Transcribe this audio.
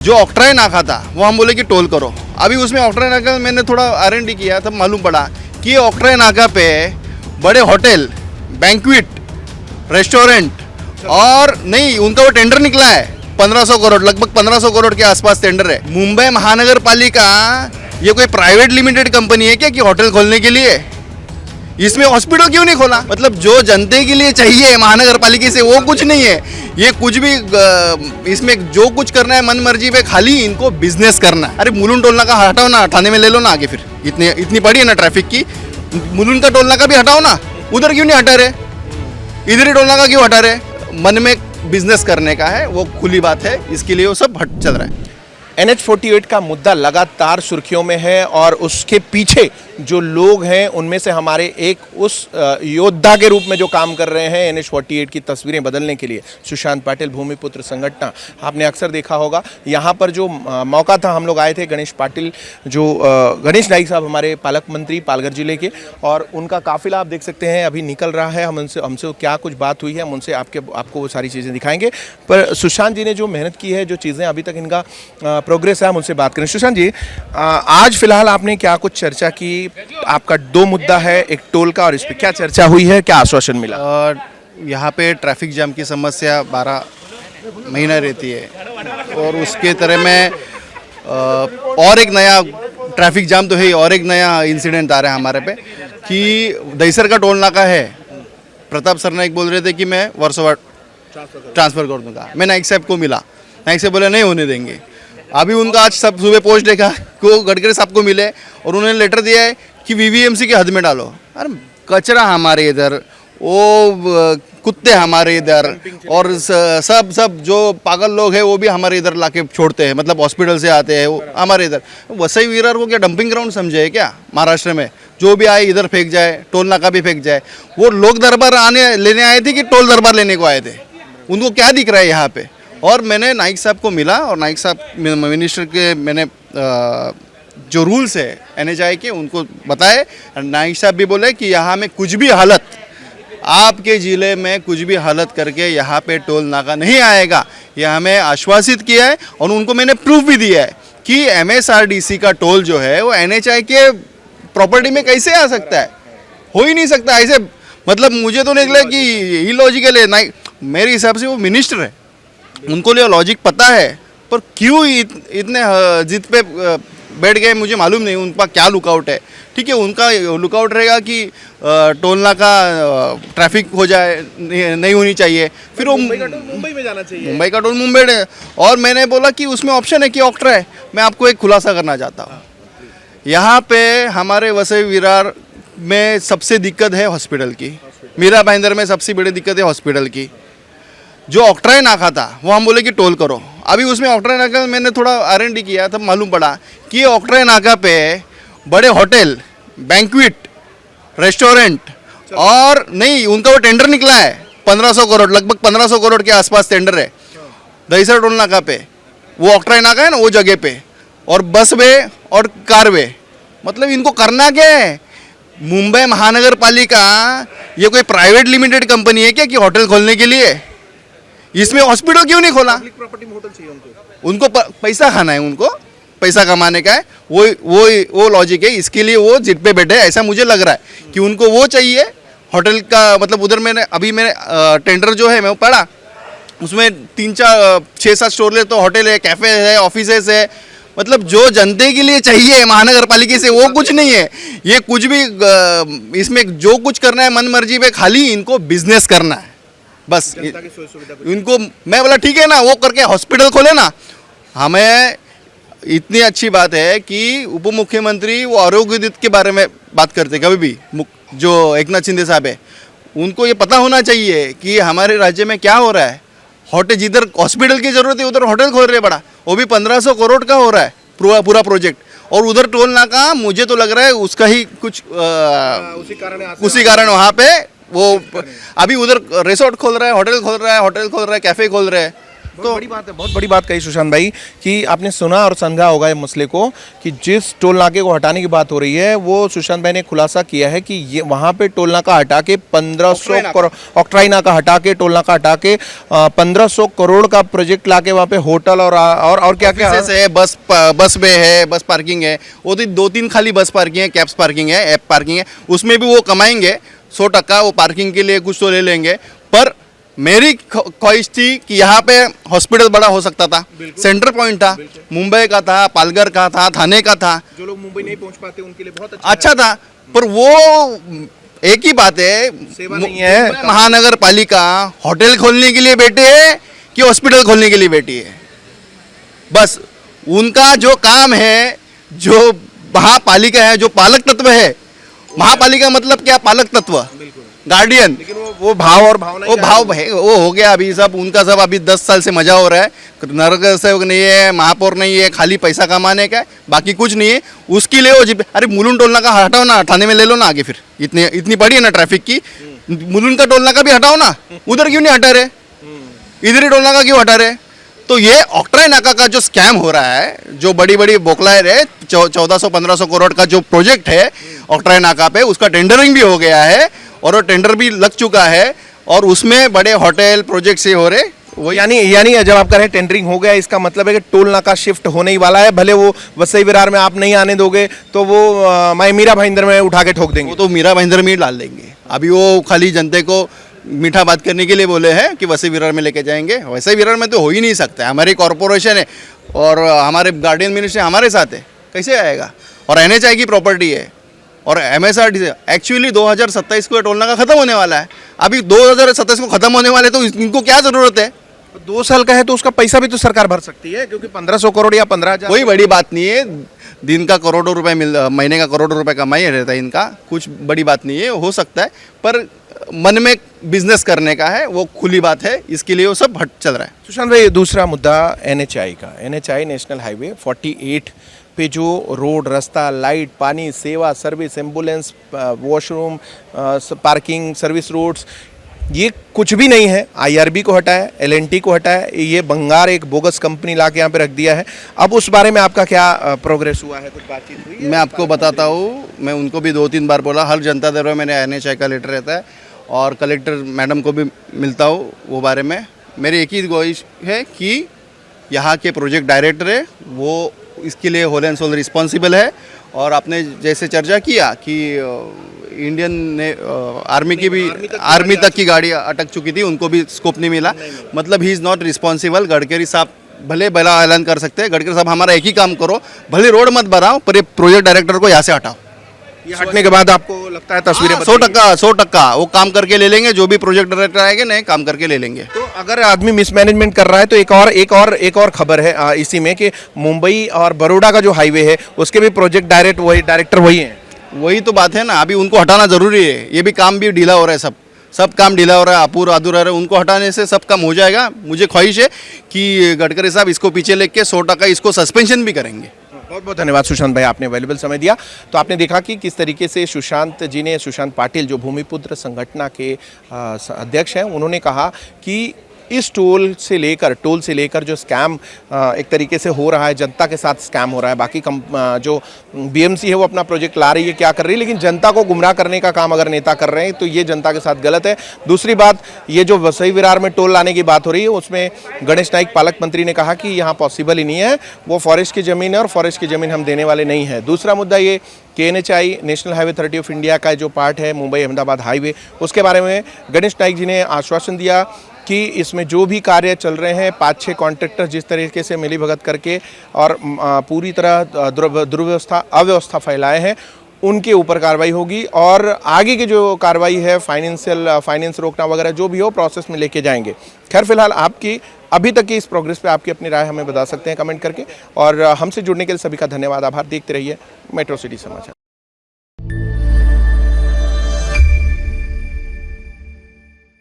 जो ऑक्ट्राई नाका था वो हम बोले कि टोल करो। अभी उसमें ऑक्ट्राई नाका मैंने थोड़ा R&D किया तब मालूम पड़ा कि ऑक्ट्राई नाका पे बड़े होटल, बैंक्वेट, रेस्टोरेंट और नहीं उनका वो टेंडर निकला है 1500 करोड़, लगभग 1500 करोड़ के आसपास टेंडर है। मुंबई महानगर पालिका ये कोई प्राइवेट लिमिटेड कंपनी है क्या कि होटल खोलने के लिए? इसमें हॉस्पिटल क्यों नहीं खोला? मतलब जो जनते के लिए चाहिए महानगर पालिका से वो कुछ नहीं है। ये कुछ भी इसमें जो कुछ करना है मन मर्जी पे, खाली इनको बिजनेस करना है। अरे मुलुंड टोल नाका हटाओ ना, थाने में ले लो ना आगे। फिर इतनी पड़ी है ना ट्रैफिक की, मुलुंड का टोल नाका भी हटाओ ना। उधर क्यों नहीं हटा रहे? इधर ही टोल नाका क्यों हटा रहे? मन में बिजनेस करने का है, वो खुली बात है, इसके लिए वो सब चल रहा है। NH-48 का मुद्दा लगातार सुर्खियों में है और उसके पीछे जो लोग हैं उनमें से हमारे एक उस योद्धा के रूप में जो काम कर रहे हैं NH-48 की तस्वीरें बदलने के लिए, सुशांत पाटिल भूमिपुत्र संगठन। आपने अक्सर देखा होगा यहाँ पर जो मौका था, हम लोग आए थे गणेश पाटिल जो गणेश नाइक साहब हमारे पालक मंत्री पालघर जिले के, और उनका काफिला आप देख सकते हैं अभी निकल रहा है। हम हमसे क्या कुछ बात हुई है हम उनसे आपको वो सारी चीज़ें दिखाएंगे। पर सुशांत जी ने जो मेहनत की है, जो चीज़ें अभी तक इनका प्रोग्रेस है, हम उनसे बात करें। सुशांत जी, आज फिलहाल आपने क्या कुछ चर्चा की? आपका दो मुद्दा है, एक टोल का, और इस पर क्या चर्चा हुई है, क्या आश्वासन मिला? यहाँ पे ट्रैफिक जाम की समस्या 12 महीना रहती है और उसके तरह में और एक नया ट्रैफिक जाम तो है, और एक नया इंसिडेंट आ रहा है हमारे पे कि दहीसर का टोल नाका है। प्रताप सरनाइक बोल रहे थे कि मैं वर्सोवा ट्रांसफ़र कर दूँगा। मैं नाइक साहब को मिला, नाइक साहब बोले नहीं होने देंगे। अभी उनका आज सब सुबह पोस्ट देखा को गडकरी साहब को मिले और उन्होंने लेटर दिया है कि VVMC के हद में डालो। अरे कचरा हमारे इधर, वो कुत्ते हमारे इधर, और सब जो पागल लोग हैं वो भी हमारे इधर लाके छोड़ते हैं, मतलब हॉस्पिटल से आते हैं वो हमारे इधर। वसई विरार को क्या डंपिंग ग्राउंड समझे है क्या? महाराष्ट्र में जो भी आए इधर फेंक जाए, टोल नाका भी फेंक जाए। वो लोग दरबार लेने आए थे कि टोल दरबार लेने को आए थे? उनको क्या दिख रहा है यहाँ पे? और मैंने नाइक साहब को मिला और नाइक साहब मिनिस्टर के मैंने जो रूल्स है NHI के उनको बताए। नाइक साहब भी बोले कि यहाँ में कुछ भी हालत, आपके ज़िले में कुछ भी हालत करके यहाँ पे टोल नाका नहीं आएगा, ये हमें आश्वासित किया है। और उनको मैंने प्रूफ भी दिया है कि MSRDC का टोल जो है वो NHI के प्रॉपर्टी में कैसे आ सकता है? हो ही नहीं सकता ऐसे। मतलब मुझे तो नहीं लगा कि इलॉजिकल है। मेरे हिसाब से वो मिनिस्टर है, उनको लिए लॉजिक पता है, पर क्यों इतने जिद पे बैठ गए मुझे मालूम नहीं। उनका क्या लुकआउट है? ठीक है, उनका लुकआउट रहेगा कि टोल नाका ट्रैफिक हो जाए, नहीं होनी चाहिए। फिर वो मुंबई का टोल मुंबई में जाना चाहिए, मुंबई का टोल मुंबई में। और मैंने बोला कि उसमें ऑप्शन है कि ऑक्ट्रा है। मैं आपको एक खुलासा करना चाहता हूँ, यहाँ पे हमारे वसई विरार में सबसे दिक्कत है हॉस्पिटल की, मीरा भाईंदर में सबसे बड़ी दिक्कत है हॉस्पिटल की। जो ऑक्ट्राई नाका था वो हम बोले कि टोल करो। अभी उसमें ऑक्ट्राई नाका मैंने थोड़ा R&D किया तब मालूम पड़ा कि ऑक्ट्राई नाका पे बड़े होटल, बैंक्वेट, रेस्टोरेंट और नहीं उनका वो टेंडर निकला है 1500 करोड़, लगभग 1500 करोड़ के आसपास टेंडर है दहीसर टोल नाका पे। वो ऑक्ट्राई नाका है ना, वो जगह पे, और बस वे और कार वे। मतलब इनको करना क्या है? मुंबई महानगर पालिका ये कोई प्राइवेट लिमिटेड कंपनी है क्या कि होटल खोलने के लिए? इसमें हॉस्पिटल क्यों नहीं खोला? प्रॉपर्टी में होटल चाहिए उनको पैसा खाना है, उनको पैसा कमाने का है। वो लॉजिक है, इसके लिए वो जिद पे बैठे। ऐसा मुझे लग रहा है कि उनको वो चाहिए होटल का। मतलब उधर मैंने टेंडर जो है मैं वो पढ़ा, उसमें 3-4-6-7 स्टोर ले तो होटल है, कैफ़े है, ऑफिसेस है। मतलब जो जनते के लिए चाहिए महानगर पालिका से वो कुछ नहीं है। ये कुछ भी इसमें जो कुछ करना है मन मर्जी पे, खाली इनको बिजनेस करना है बस। इनको मैं बोला ठीक है ना, वो करके हॉस्पिटल खोले ना। हमें इतनी अच्छी बात है कि उप मुख्यमंत्री वो आरोग्य दूत के बारे में बात करते कभी भी, जो एकनाथ शिंदे साहब है, उनको ये पता होना चाहिए कि हमारे राज्य में क्या हो रहा है। होटल जिधर हॉस्पिटल की ज़रूरत है उधर होटल खोल रहे बड़ा, वो भी 1500 करोड़ का हो रहा है पूरा प्रोजेक्ट। और उधर टोल नाका मुझे तो लग रहा है उसका ही कुछ उसी कारण वहाँ पे वो अभी उधर रिसोर्ट खोल रहा है, होटल खोल रहा है, कैफ़े खोल रहा है। तो बड़ी बात है, बहुत बड़ी बात कही सुशांत भाई कि आपने सुना और समझा होगा ये मसले को कि जिस टोल नाके को हटाने की बात हो रही है वो सुशांत भाई ने खुलासा किया है कि ये वहाँ पे टोल नाका हटा के 1500 करोड़, ऑक्ट्राई नाका हटा के टोल नाका हटा के 1500 करोड़ का प्रोजेक्ट लाके वहाँ पे होटल और क्या क्या है, बस बे है, बस पार्किंग है, वो तो 2-3 खाली बस पार्किंग है, कैब्स पार्किंग है, ऐप पार्किंग है, उसमें भी वो कमाएंगे 100%। वो पार्किंग के लिए कुछ तो ले लेंगे। पर मेरी ख्वाहिश थी कि यहाँ पे हॉस्पिटल बड़ा हो सकता था, सेंटर पॉइंट था, मुंबई का था, पालघर का था, थाने का था, जो लोग मुंबई नहीं पहुंच पाते उनके लिए बहुत अच्छा था। पर वो एक ही बात है, सेवा नहीं है। मुंबई महानगर पालिका होटल खोलने के लिए बैठी है कि हॉस्पिटल खोलने के लिए बैठी है? बस उनका जो काम है, जो महापालिका है, जो पालक तत्व है, महापालिका मतलब क्या, पालक तत्व, गार्डियन, लेकिन वो भाव और भावना वो भाव है, वो हो गया अभी सब उनका। सब अभी 10 साल से मजा हो रहा है। नगर सेवक नहीं है, महापौर नहीं है, खाली पैसा कमाने का है, बाकी कुछ नहीं है। उसके लिए वो अरे मुलुंड टोलना का हटाओ ना, थाने में ले लो ना आगे। फिर इतनी बड़ी है ना ट्रैफिक की, मुलुंड का टोलना का भी हटाओ ना, उधर क्यों नहीं हटा रहे, इधर ही टोलना का क्यों हटा रहे? तो ये ऑक्ट्राई नाका का जो स्कैम हो रहा है, जो बड़ी बड़ी बोखलायर है, 1400-1500 करोड़ का जो प्रोजेक्ट है ऑक्ट्राई नाका पे, उसका टेंडरिंग भी हो गया है और वो टेंडर भी लग चुका है और उसमें बड़े होटल प्रोजेक्ट से हो रहे। वो यानी जब आप कह रहे हैं टेंडरिंग हो गया, इसका मतलब है कि टोल नाका शिफ्ट होने ही वाला है। भले वो वसई विरार में आप नहीं आने दोगे तो वो मैं मीरा भाईंदर में उठा के ठोक देंगे। वो तो मीरा भाईंदर में ही डाल देंगे। अभी वो खाली जनता को मीठा बात करने के लिए बोले हैं कि वसई विरार में लेके जाएंगे। वसई विरार में तो हो ही नहीं सकता है, हमारी कॉरपोरेशन है और हमारे गार्डियन मिनिस्टर हमारे साथ है, कैसे आएगा? और NHAI की प्रॉपर्टी है और MSRDC। एक्चुअली 2027 को टोल नाका खत्म होने वाला है। अभी 2027 को खत्म होने वाले, तो इनको क्या जरूरत है? 2 साल का है तो उसका पैसा भी तो सरकार भर सकती है, क्योंकि 1500 करोड़ या 15,000 कोई बड़ी बात नहीं है। दिन का करोड़ों रुपए महीने का करोड़ों रुपए कमाई रहता है इनका, कुछ बड़ी बात नहीं है, हो सकता है। पर मन में बिजनेस करने का है, वो खुली बात है, इसके लिए वो सब हट चल रहा है। सुशांत भाई, दूसरा मुद्दा NHAI का। NHAI नेशनल हाईवे 48 पे जो रोड, रास्ता, लाइट, पानी, सेवा, service, ambulance, washroom, parking, service roads, ये कुछ भी नहीं है। IRB को हटाया, LNT को हटाया, ये बंगार एक बोगस कंपनी ला के यहाँ पे रख दिया है। अब उस बारे में आपका क्या प्रोग्रेस हुआ है, कुछ बातचीत हुई है? मैं आपको बताता हूँ, मैं उनको भी 2-3 बार बोला, हर जनता दरबार में मैंने NHAI का लेटर रहता है और कलेक्टर मैडम को भी मिलता हूँ वो बारे में। मेरी एक ही गुजारिश है कि यहाँ के प्रोजेक्ट डायरेक्टर है वो इसके लिए होल एंड सोल रिस्पॉन्सिबल है। और आपने जैसे चर्चा किया कि इंडियन ने आर्मी की भी आर्मी तक की गाड़ी अटक चुकी थी, उनको भी स्कोप नहीं मिला, मतलब he is not responsible. Gadkari साहब भले भला ऐलान कर सकते हैं, गडकरी साहब हमारा एक ही काम करो, भले रोड मत बनाओ पर ये प्रोजेक्ट डायरेक्टर को यहाँ से हटाओ। ये हटने के बाद आपको लगता है तस्वीरें 100% वो काम करके ले लेंगे, जो भी प्रोजेक्ट डायरेक्टर आएंगे नए काम करके ले लेंगे। तो अगर आदमी मिसमैनेजमेंट कर रहा है तो एक और खबर है इसी में कि मुंबई और बड़ौदा का जो हाईवे है उसके भी प्रोजेक्ट डायरेक्टर वही हैं। वही तो बात है ना, अभी उनको हटाना जरूरी है। ये भी काम भी ढीला हो रहा है, सब काम ढीला हो रहा है, अपूरा अधूरा है। उनको हटाने से सब काम हो जाएगा। मुझे ख्वाहिश है कि गडकरी साहब इसको पीछे लेके 100% इसको सस्पेंशन भी करेंगे। बहुत बहुत धन्यवाद सुशांत भाई, आपने अवेलेबल समय दिया। तो आपने देखा कि किस तरीके से सुशांत जी ने, सुशांत पाटिल जो भूमिपुत्र संगठन के अध्यक्ष हैं, उन्होंने कहा कि इस टोल से लेकर जो स्कैम एक तरीके से हो रहा है, जनता के साथ स्कैम हो रहा है। बाकी जो BMC है वो अपना प्रोजेक्ट ला रही है, क्या कर रही है, लेकिन जनता को गुमराह करने का काम अगर नेता कर रहे हैं तो ये जनता के साथ गलत है। दूसरी बात, ये जो वसई विरार में टोल लाने की बात हो रही है उसमें गणेश नाइक पालक मंत्री ने कहा कि यहाँ पॉसिबल ही नहीं है, वो फॉरेस्ट की ज़मीन है और फॉरेस्ट की ज़मीन हम देने वाले नहीं है। दूसरा मुद्दा ये कि NHAI national highway authority of India का जो पार्ट है मुंबई अहमदाबाद हाईवे, उसके बारे में गणेश नाइक जी ने आश्वासन दिया कि इसमें जो भी कार्य चल रहे हैं 5-6 कॉन्ट्रैक्टर जिस तरीके से मिलीभगत करके और पूरी तरह दुर्व्यवस्था अव्यवस्था फैलाए हैं उनके ऊपर कार्रवाई होगी और आगे की जो कार्रवाई है फाइनेंस रोकना वगैरह जो भी हो प्रोसेस में लेके जाएंगे। खैर फिलहाल आपकी अभी तक की इस प्रोग्रेस पे आपकी अपनी राय हमें बता सकते हैं कमेंट करके, और हमसे जुड़ने के लिए सभी का धन्यवाद, आभार। देखते रहिए मेट्रो सिटी समाचार।